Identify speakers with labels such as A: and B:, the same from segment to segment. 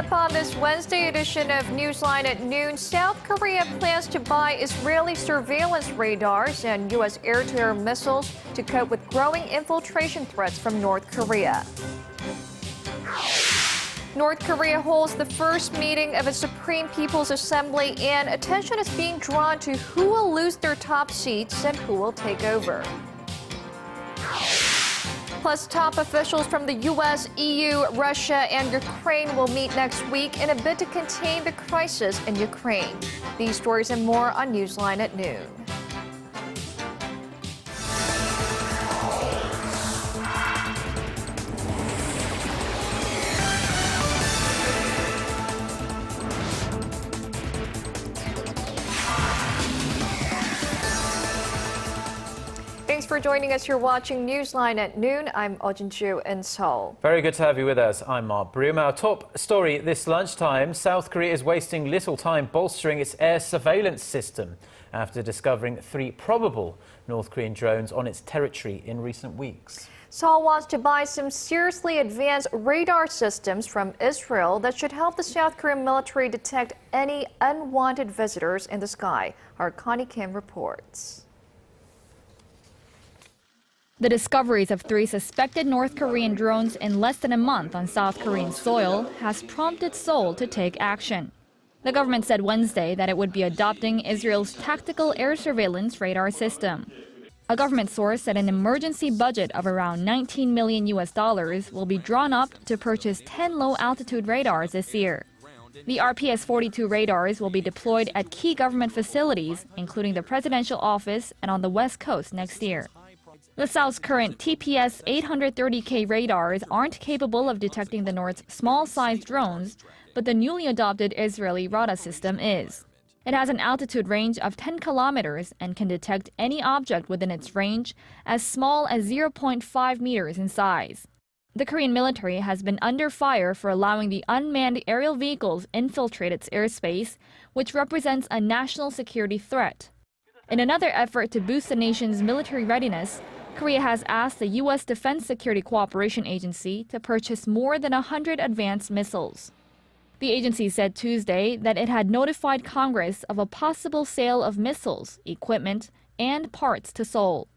A: up on this Wednesday edition of Newsline at noon, South Korea plans to buy Israeli surveillance radars and U.S. air-to-air missiles to cope with growing infiltration threats from North Korea. North Korea holds the first meeting of its Supreme People's Assembly, and attention is being drawn to who will lose their top seats and who will take over. Plus, top officials from the U.S., EU, Russia, and Ukraine will meet next week in a bid to contain the crisis in Ukraine. These stories and more on Newsline at noon. Thanks for joining us. You're watching Newsline at noon. I'm Ojin in Seoul.
B: Very good to have you with us. I'm Mark Broom. Our top story this lunchtime: South Korea is wasting little time bolstering its air surveillance system after discovering 3 probable North Korean drones on its territory in recent weeks.
A: Seoul wants to buy some seriously advanced radar systems from Israel that should help the South Korean military detect any unwanted visitors in the sky. Our Connie Kim reports.
C: The discoveries of 3 suspected North Korean drones in less than a month on South Korean soil has prompted Seoul to take action. The government said Wednesday that it would be adopting Israel's tactical air surveillance radar system. A government source said an emergency budget of around $19 million will be drawn up to purchase 10 low-altitude radars this year. The RPS-42 radars will be deployed at key government facilities, including the presidential office and on the West Coast next year. The South's current TPS-830K radars aren't capable of detecting the North's small-sized drones, but the newly adopted Israeli radar system is. It has an altitude range of 10 kilometers and can detect any object within its range as small as 0.5 meters in size. The Korean military has been under fire for allowing the unmanned aerial vehicles infiltrate its airspace, which represents a national security threat. In another effort to boost the nation's military readiness, Korea has asked the U.S. Defense Security Cooperation Agency to purchase more than 100 advanced missiles. The agency said Tuesday that it had notified Congress of a possible sale of missiles, equipment, and parts to Seoul.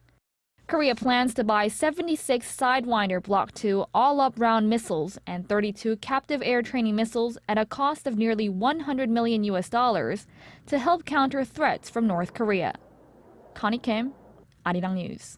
C: Korea plans to buy 76 Sidewinder Block II all-up-round missiles and 32 captive air training missiles at a cost of nearly $100 million to help counter threats from North Korea. Connie Kim, Arirang News.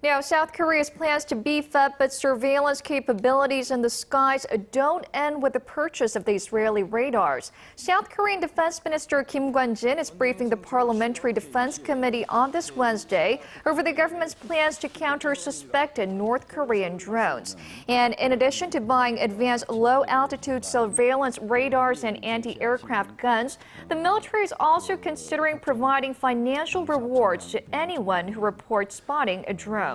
A: Now, South Korea's plans to beef up its surveillance capabilities in the skies don't end with the purchase of the Israeli radars. South Korean Defense Minister Kim Kwon-jin is briefing the Parliamentary Defense Committee on this Wednesday over the government's plans to counter suspected North Korean drones. And in addition to buying advanced low-altitude surveillance radars and anti-aircraft guns, the military is also considering providing financial rewards to anyone who reports spotting a drone.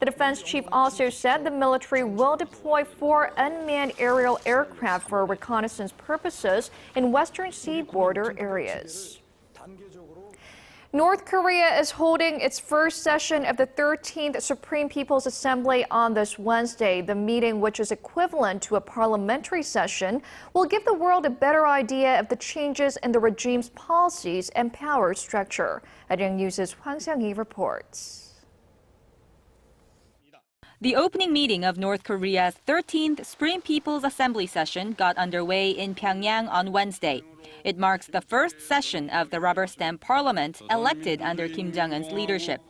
A: The defense chief also said the military will deploy 4 unmanned aerial aircraft for reconnaissance purposes in western sea border areas. North Korea is holding its first session of the 13th Supreme People's Assembly on this Wednesday. The meeting, which is equivalent to a parliamentary session, will give the world a better idea of the changes in the regime's policies and power structure. Arirang News' Hwang Seung-hee reports.
D: The opening meeting of North Korea's 13th Supreme People's Assembly session got underway in Pyongyang on Wednesday. It marks the first session of the rubber stamp parliament elected under Kim Jong-un's leadership.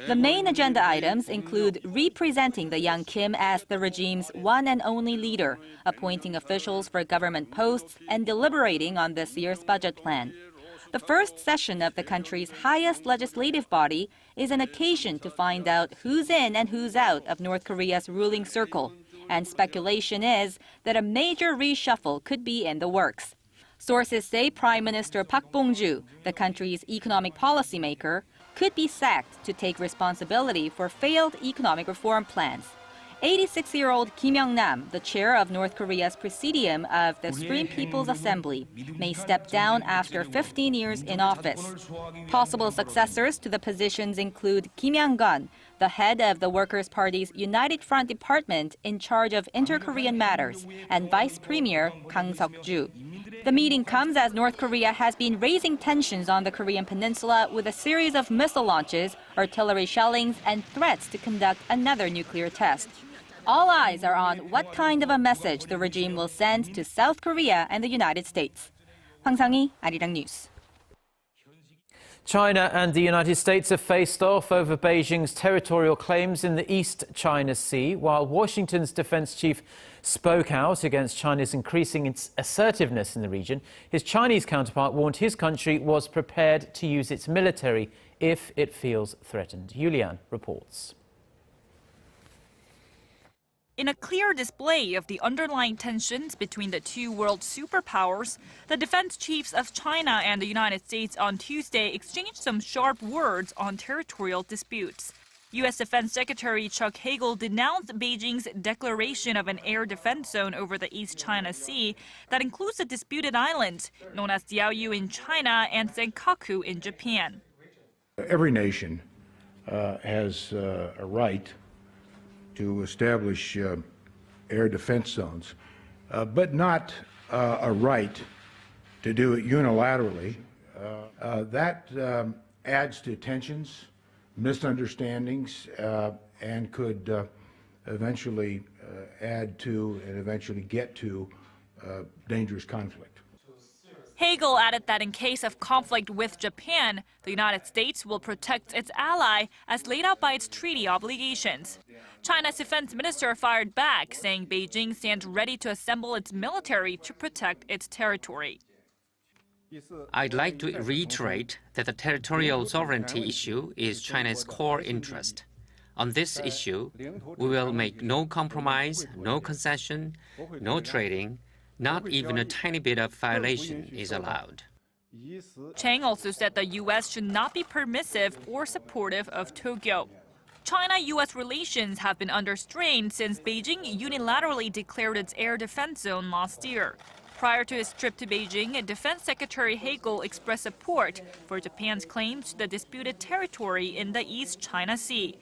D: The main agenda items include representing the young Kim as the regime's one and only leader, appointing officials for government posts, and deliberating on this year's budget plan. The first session of the country's highest legislative body is an occasion to find out who's in and who's out of North Korea's ruling circle, and speculation is that a major reshuffle could be in the works. Sources say Prime Minister Park Bong-ju, the country's economic policymaker, could be sacked to take responsibility for failed economic reform plans. 86-year-old Kim Young-nam, the chair of North Korea's Presidium of the Supreme People's Assembly, may step down after 15 years in office. Possible successors to the positions include Kim Yang-gun, the head of the Workers' Party's United Front Department in charge of inter-Korean matters, and Vice Premier Kang Seok-ju. The meeting comes as North Korea has been raising tensions on the Korean peninsula with a series of missile launches, artillery shellings, and threats to conduct another nuclear test. All eyes are on what kind of a message the regime will send to South Korea and the United States. Hwang Sang-hee, Arirang News.
B: China and the United States have faced off over Beijing's territorial claims in the East China Sea, while Washington's defense chief spoke out against China's increasing assertiveness in the region. His Chinese counterpart warned his country was prepared to use its military if it feels threatened. Yulian reports.
E: In a clear display of the underlying tensions between the two world superpowers, the defense chiefs of China and the United States on Tuesday exchanged some sharp words on territorial disputes. U.S. Defense Secretary Chuck Hagel denounced Beijing's declaration of an air defense zone over the East China Sea that includes the disputed islands known as Diaoyu in China and Senkaku in Japan.
F: Every nation has a right to establish air defense zones, but not a right to do it unilaterally. That adds to tensions, misunderstandings, and could eventually add to and eventually get to dangerous conflict.
E: Hagel added that in case of conflict with Japan, the United States will protect its ally as laid out by its treaty obligations. China's defense minister fired back, saying Beijing stands ready to assemble its military to protect its territory.
G: I'd like to reiterate that the territorial sovereignty issue is China's core interest. On this issue, we will make no compromise, no concession, no trading. Not even a tiny bit of violation is allowed.
E: Chang also said the U.S. should not be permissive or supportive of Tokyo. China-U.S. relations have been under strain since Beijing unilaterally declared its air defense zone last year. Prior to his trip to Beijing, Defense Secretary Hagel expressed support for Japan's claims to the disputed territory in the East China Sea.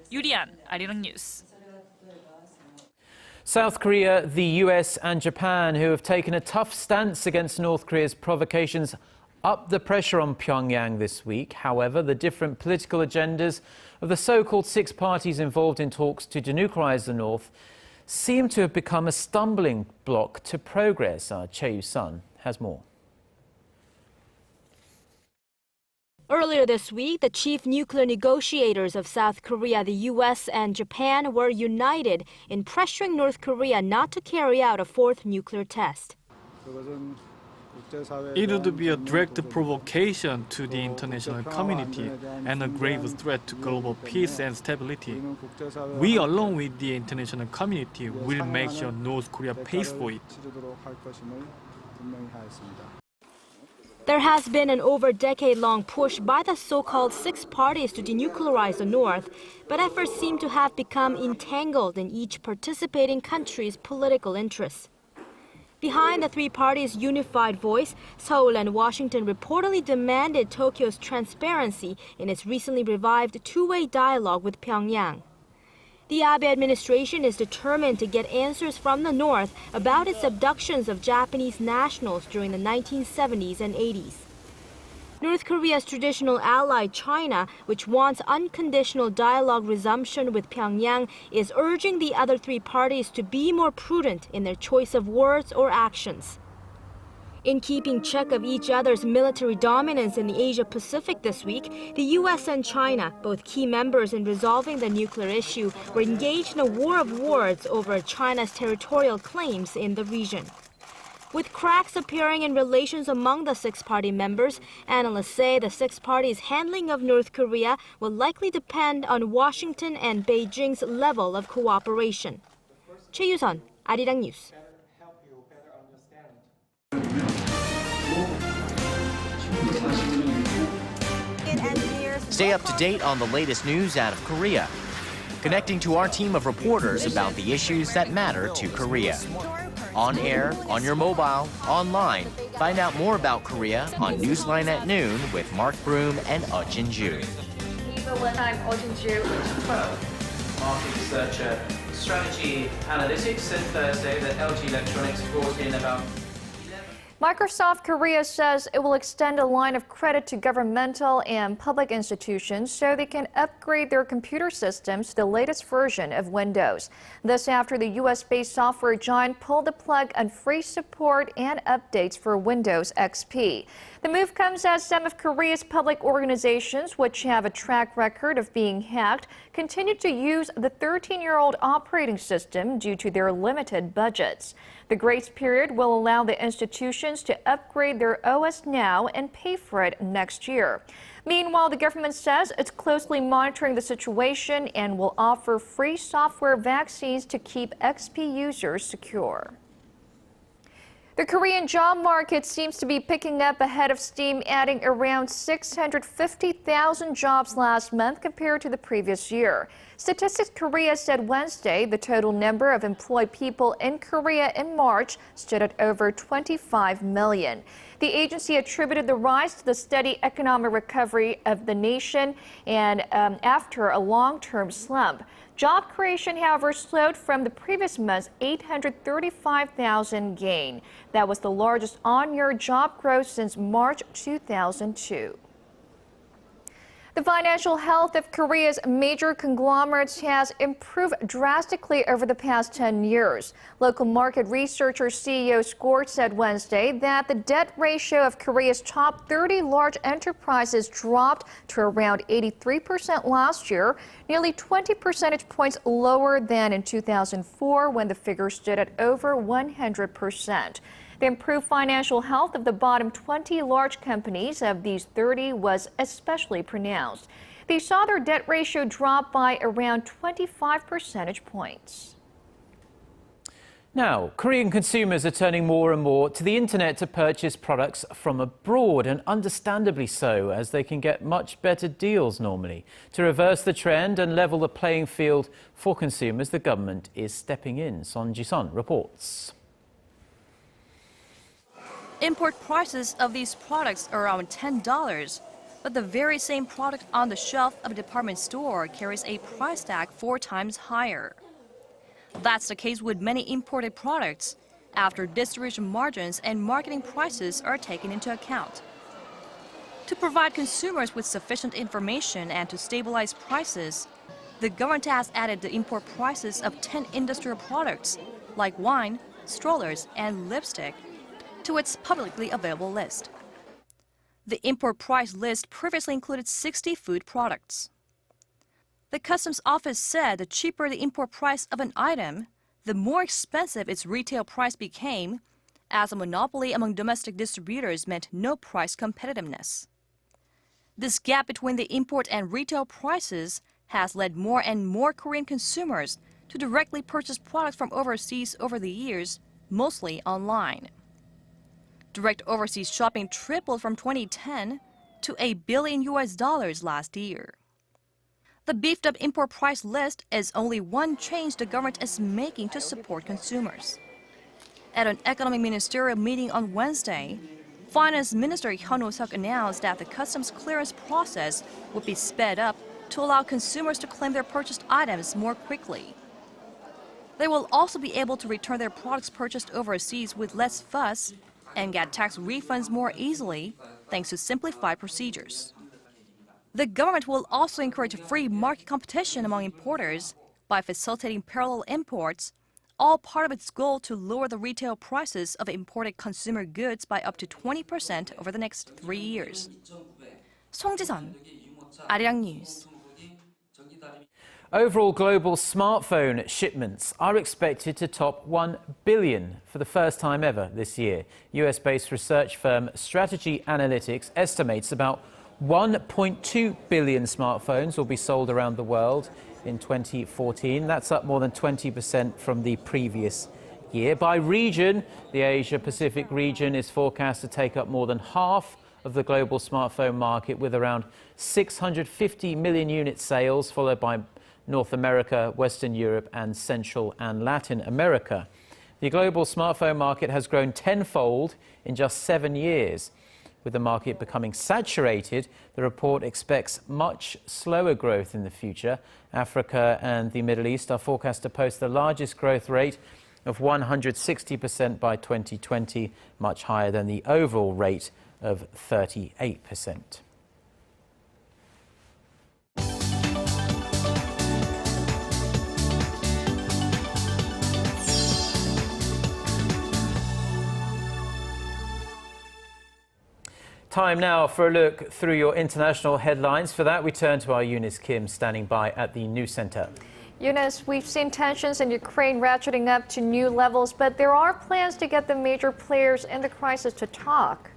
E: Yulian, Arirang News.
B: South Korea, the US and Japan, who have taken a tough stance against North Korea's provocations, upped the pressure on Pyongyang this week. However, the different political agendas of the so-called six parties involved in talks to denuclearize the North seem to have become a stumbling block to progress. Chae Yu-sun has more.
H: Earlier this week, the chief nuclear negotiators of South Korea, the U.S. and Japan were united in pressuring North Korea not to carry out a fourth nuclear test.
I: It would be a direct provocation to the international community and a grave threat to global peace and stability. We, along with the international community, will make sure North Korea pays for it.
H: There has been an over-decade-long push by the so-called six parties to denuclearize the North, but efforts seem to have become entangled in each participating country's political interests. Behind the three parties' unified voice, Seoul and Washington reportedly demanded Tokyo's transparency in its recently revived two-way dialogue with Pyongyang. The Abe administration is determined to get answers from the North about its abductions of Japanese nationals during the 1970s and 80s. North Korea's traditional ally China, which wants unconditional dialogue resumption with Pyongyang, is urging the other three parties to be more prudent in their choice of words or actions. In keeping check of each other's military dominance in the Asia-Pacific this week, the U.S. and China, both key members in resolving the nuclear issue, were engaged in a war of words over China's territorial claims in the region. With cracks appearing in relations among the six-party members, analysts say the six parties' handling of North Korea will likely depend on Washington and Beijing's level of cooperation. Chae Yu-sun, Arirang News.
J: Stay up to date on the latest news out of Korea. connecting to our team of reporters about the issues that matter to Korea. On air, on your mobile, online. Find out more about Korea on Newsline at noon with Mark Broom and Jin-ju.
A: I'm Jin-ju.
B: Market researcher, strategy analytics, said Thursday that LG Electronics brought in about
A: Microsoft Korea says it will extend a line of credit to governmental and public institutions so they can upgrade their computer systems to the latest version of Windows. This after the U.S.-based software giant pulled the plug on free support and updates for Windows XP. The move comes as some of Korea's public organizations, which have a track record of being hacked, continue to use the 13-year-old operating system due to their limited budgets. The grace period will allow the institutions to upgrade their OS now and pay for it next year. Meanwhile, the government says it's closely monitoring the situation and will offer free software vaccines to keep XP users secure. The Korean job market seems to be picking up ahead of steam, adding around 650,000 jobs last month compared to the previous year. Statistics Korea said Wednesday the total number of employed people in Korea in March stood at over 25 million. The agency attributed the rise to the steady economic recovery of the nation and after a long-term slump. Job creation, however, slowed from the previous month's 835,000 gain. That was the largest on-year job growth since March 2002. The financial health of Korea's major conglomerates has improved drastically over the past 10 years. Local market researcher CEO Score said Wednesday that the debt ratio of Korea's top 30 large enterprises dropped to around 83% last year, nearly 20 percentage points lower than in 2004 when the figure stood at over 100%. The improved financial health of the bottom 20 large companies of these 30 was especially pronounced. They saw their debt ratio drop by around 25 percentage points.
B: Now, Korean consumers are turning more and more to the internet to purchase products from abroad, and understandably so, as they can get much better deals normally. To reverse the trend and level the playing field for consumers, the government is stepping in. Son Ji-sun reports.
K: Import prices of these products are around $10, but the very same product on the shelf of a department store carries a price tag 4 times higher. That's the case with many imported products, after distribution margins and marketing prices are taken into account. To provide consumers with sufficient information and to stabilize prices, the government has added the import prices of 10 industrial products, like wine, strollers, and lipstick, to its publicly available list. The import price list previously included 60 food products. The Customs Office said the cheaper the import price of an item, the more expensive its retail price became, as a monopoly among domestic distributors meant no price competitiveness. This gap between the import and retail prices has led more and more Korean consumers to directly purchase products from overseas over the years, mostly online. Direct overseas shopping tripled from 2010 to $1 billion last year. The beefed-up import price list is only one change the government is making to support consumers. At an economic ministerial meeting on Wednesday, Finance Minister Hyun Oh-seok announced that the customs clearance process would be sped up to allow consumers to claim their purchased items more quickly. They will also be able to return their products purchased overseas with less fuss and get tax refunds more easily thanks to simplified procedures. The government will also encourage free market competition among importers by facilitating parallel imports, all part of its goal to lower the retail prices of imported consumer goods by up to 20% over the next 3 years. Song Ji-sun, Arirang News.
B: Overall global smartphone shipments are expected to top 1 billion for the first time ever this year. US-based research firm Strategy Analytics estimates about 1.2 billion smartphones will be sold around the world in 2014. That's up more than 20% from the previous year. By region, the Asia-Pacific region is forecast to take up more than half of the global smartphone market with around 650 million unit sales, followed by North America, Western Europe and Central and Latin America. The global smartphone market has grown tenfold in just 7 years. With the market becoming saturated, the report expects much slower growth in the future. Africa and the Middle East are forecast to post the largest growth rate of 160% by 2020, much higher than the overall rate of 38%. Time now for a look through your international headlines. For that, we turn to our Eunice Kim standing by at the news center.
A: Eunice, we've seen tensions in Ukraine ratcheting up to new levels, but there are plans to get the major players in the crisis to talk.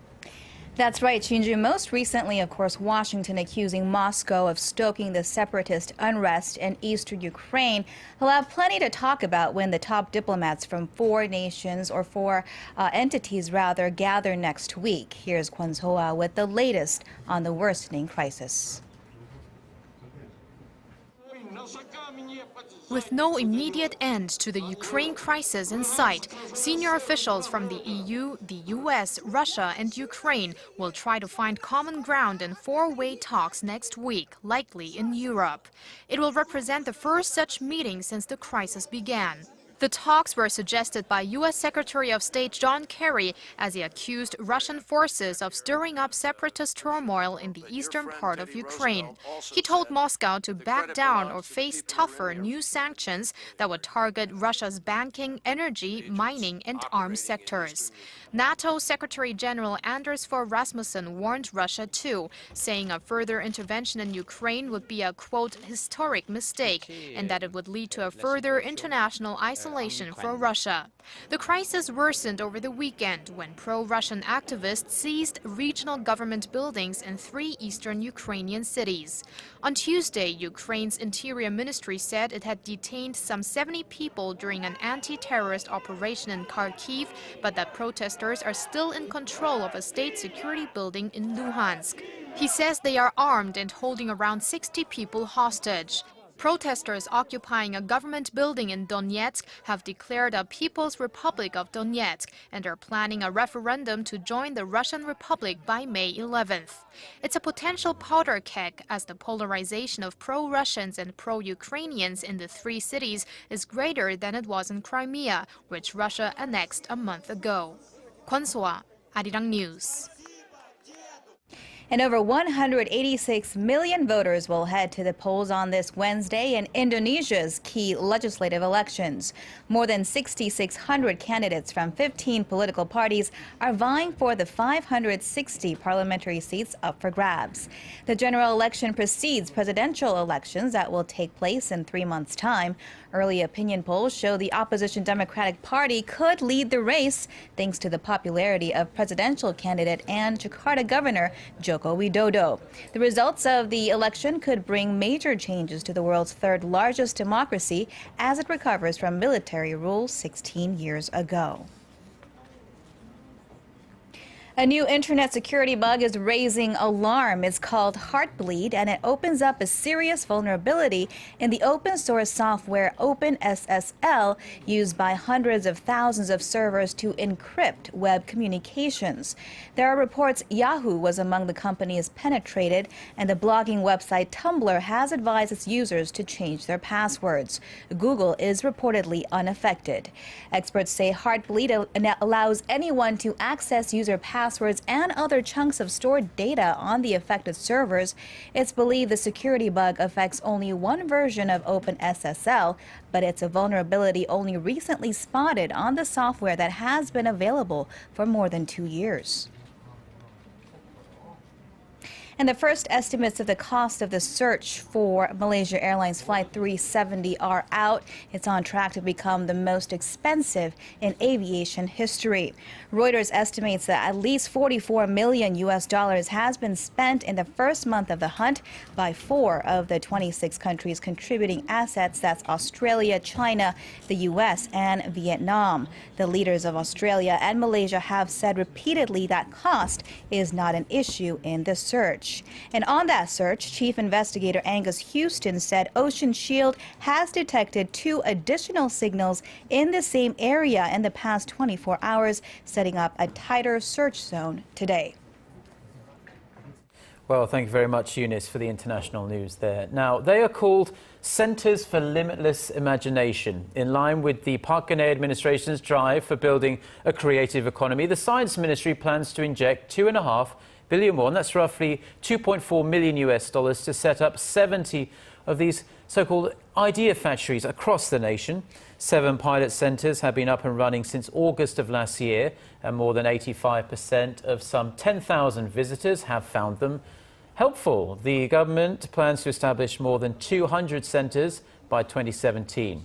L: That's right, Shinju. Most recently, of course, Washington accusing Moscow of stoking the separatist unrest in eastern Ukraine. He'll have plenty to talk about when the top diplomats from four entities gather next week. Here's Kwon So-ah with the latest on the worsening crisis.
M: With no immediate end to the Ukraine crisis in sight, senior officials from the EU, the US, Russia and Ukraine will try to find common ground in four-way talks next week, likely in Europe. It will represent the first such meeting since the crisis began. The talks were suggested by U.S. Secretary of State John Kerry as he accused Russian forces of stirring up separatist turmoil in the eastern part of Ukraine. He told Moscow to back down or face tougher new sanctions that would target Russia's banking, energy, mining and arms sectors. NATO Secretary General Anders Fogh Rasmussen warned Russia too, saying a further intervention in Ukraine would be a, quote, historic mistake and that it would lead to a further international isolation for Russia. The crisis worsened over the weekend when pro-Russian activists seized regional government buildings in 3 eastern Ukrainian cities. On Tuesday, Ukraine's Interior Ministry said it had detained some 70 people during an anti-terrorist operation in Kharkiv, but that protesters are still in control of a state security building in Luhansk. He says they are armed and holding around 60 people hostage. Protesters occupying a government building in Donetsk have declared a People's Republic of Donetsk and are planning a referendum to join the Russian Republic by May 11th. It's a potential powder keg as the polarization of pro-Russians and pro-Ukrainians in the 3 cities is greater than it was in Crimea, which Russia annexed a month ago. Kwon So-ah, Arirang News.
L: And over 186 million voters will head to the polls on this Wednesday in Indonesia's key legislative elections. More than 6,600 candidates from 15 political parties are vying for the 560 parliamentary seats up for grabs. The general election precedes presidential elections that will take place in 3 months' time. Early opinion polls show the opposition Democratic Party could lead the race thanks to the popularity of presidential candidate and Jakarta Governor Joko Widodo. The results of the election could bring major changes to the world's 3rd largest democracy as it recovers from military rule 16 years ago. A new internet security bug is raising alarm. It's called Heartbleed, and it opens up a serious vulnerability in the open source software OpenSSL used by hundreds of thousands of servers to encrypt web communications. There are reports Yahoo was among the companies penetrated, and the blogging website Tumblr has advised its users to change their passwords. Google is reportedly unaffected. Experts say Heartbleed allows anyone to access user passwords and other chunks of stored data on the affected servers. It's believed the security bug affects only one version of OpenSSL, but it's a vulnerability only recently spotted on the software that has been available for more than 2 years. And the first estimates of the cost of the search for Malaysia Airlines Flight 370 are out. It's on track to become the most expensive in aviation history. Reuters estimates that at least $44 million has been spent in the first month of the hunt by 4 of the 26 countries contributing assets. That's Australia, China, the US, and Vietnam. The leaders of Australia and Malaysia have said repeatedly that cost is not an issue in the search. search. And on that search, Chief Investigator Angus Houston said Ocean Shield has detected 2 additional signals in the same area in the past 24 hours, setting up a tighter search zone today.
B: Well, thank you very much, Eunice, for the international news there. Now, they are called Centres for Limitless Imagination. In line with the Park Geun-hye administration's drive for building a creative economy, the Science Ministry plans to inject 2.5 billion won, that's roughly $2.4 million to set up 70 of these so-called idea factories across the nation. 7 pilot centres have been up and running since August of last year, and more than 85% of some 10,000 visitors have found them helpful. The government plans to establish more than 200 centres by 2017.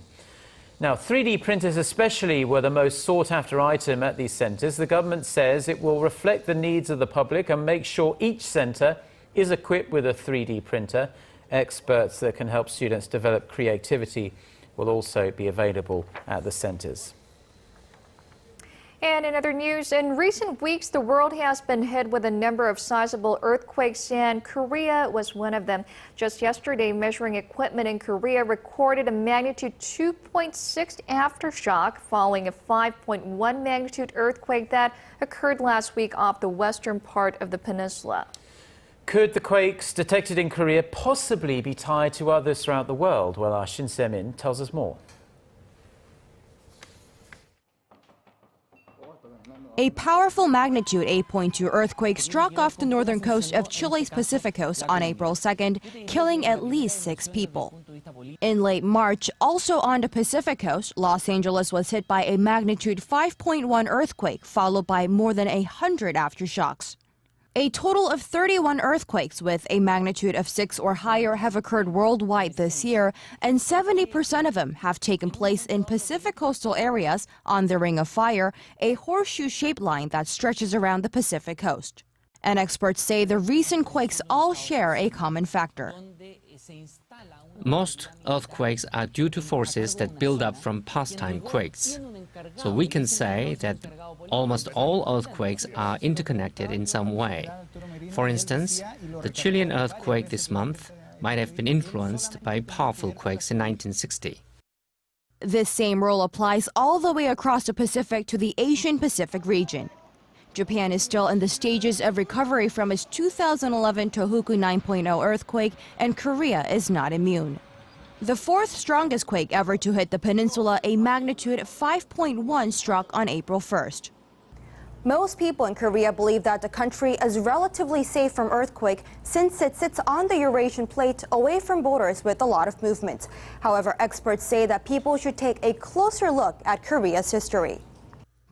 B: Now, 3D printers especially were the most sought-after item at these centres. The government says it will reflect the needs of the public and make sure each centre is equipped with a 3D printer. Experts that can help students develop creativity will also be available at the centres.
A: And in other news, in recent weeks, the world has been hit with a number of sizable earthquakes, and Korea was one of them. Just yesterday, measuring equipment in Korea recorded a magnitude 2.6 aftershock following a 5.1 magnitude earthquake that occurred last week off the western part of the peninsula.
B: Could the quakes detected in Korea possibly be tied to others throughout the world? Well, our Shin Se-min tells us more.
N: A powerful magnitude 8.2 earthquake struck off the northern coast of Chile's Pacific coast on April 2nd, killing at least 6 people. In late March, also on the Pacific coast, Los Angeles was hit by a magnitude 5.1 earthquake, followed by more than 100 aftershocks. A total of 31 earthquakes with a magnitude of 6 or higher have occurred worldwide this year, and 70% of them have taken place in Pacific coastal areas on the Ring of Fire, a horseshoe-shaped line that stretches around the Pacific coast. And experts say the recent quakes all share a common factor.
G: Most earthquakes are due to forces that build up from past-time quakes. So we can say that almost all earthquakes are interconnected in some way. For instance, the Chilean earthquake this month might have been influenced by powerful quakes in 1960.
N: This same rule applies all the way across the Pacific to the Asian Pacific region. Japan is still in the stages of recovery from its 2011 Tohoku 9.0 earthquake, and Korea is not immune. The 4th strongest quake ever to hit the peninsula, a magnitude 5.1, struck on April 1st.
O: Most people in Korea believe that the country is relatively safe from earthquake since it sits on the Eurasian plate away from borders with a lot of movement. However, experts say that people should take a closer look at Korea's history.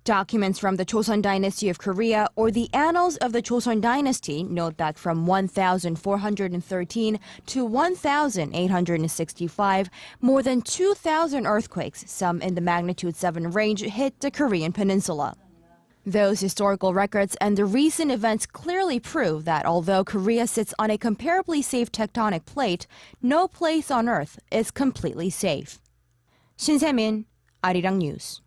N: Documents from the Joseon Dynasty of Korea or the Annals of the Joseon Dynasty note that from 1413 to 1865, more than 2,000 earthquakes, some in the magnitude 7 range, hit the Korean peninsula. Those historical records and the recent events clearly prove that although Korea sits on a comparably safe tectonic plate, no place on Earth is completely safe. Shin Se-min, Arirang News.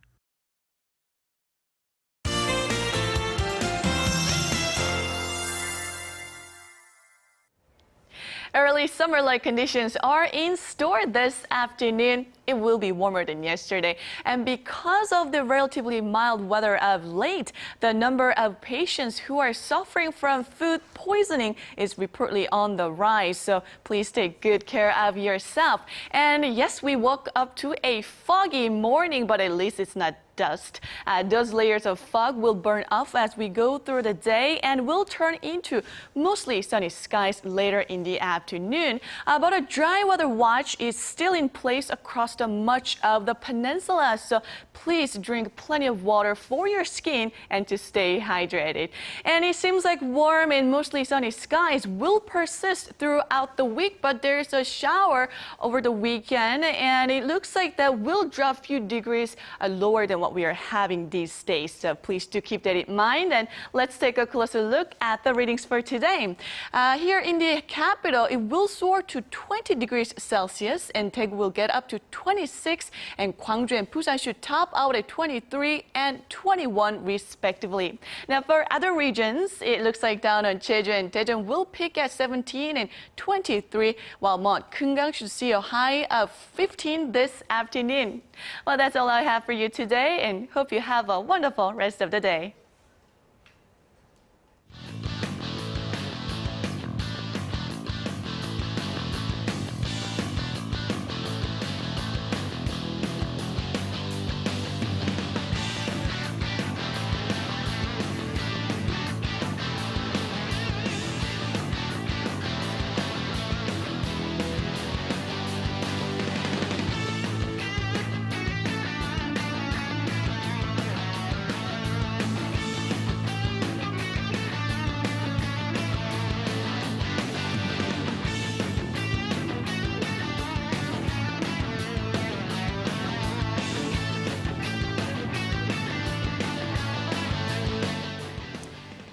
P: Early summer-like conditions are in store this afternoon. It will be warmer than yesterday. And because of the relatively mild weather of late, the number of patients who are suffering from food poisoning is reportedly on the rise. So please take good care of yourself. And yes, we woke up to a foggy morning, but at least it's not dust. Those layers of fog will burn off as we go through the day and will turn into mostly sunny skies later in the afternoon. But a dry weather watch is still in place across much of the peninsula, so please drink plenty of water for your skin and to stay hydrated. And it seems like warm and mostly sunny skies will persist throughout the week, but there's a shower over the weekend, and it looks like that will drop a few degrees lower than what we are having these days. So please do keep that in mind, and let's take a closer look at the readings for today. Here in the capital, it will soar to 20 degrees Celsius, and Daegu will get up to 20 26, and Gwangju and Busan should top out at 23 and 21 respectively. Now for other regions, it looks like down on Jeju and Daejeon will peak at 17 and 23, while Mont Kungang should see a high of 15 this afternoon. Well, that's all I have for you today, and hope you have a wonderful rest of the day.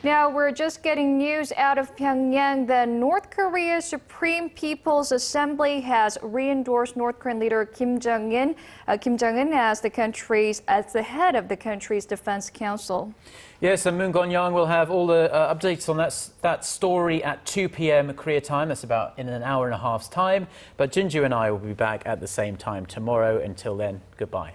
A: Now, we're just getting news out of Pyongyang that North Korea's Supreme People's Assembly has re-endorsed North Korean leader Kim Jong-un as the head of the country's defense council.
B: Yes, and Moon Gon-young will have all the updates on that story at 2 p.m. Korea time. That's about in an hour and a half's time. But Jinju and I will be back at the same time tomorrow. Until then, goodbye.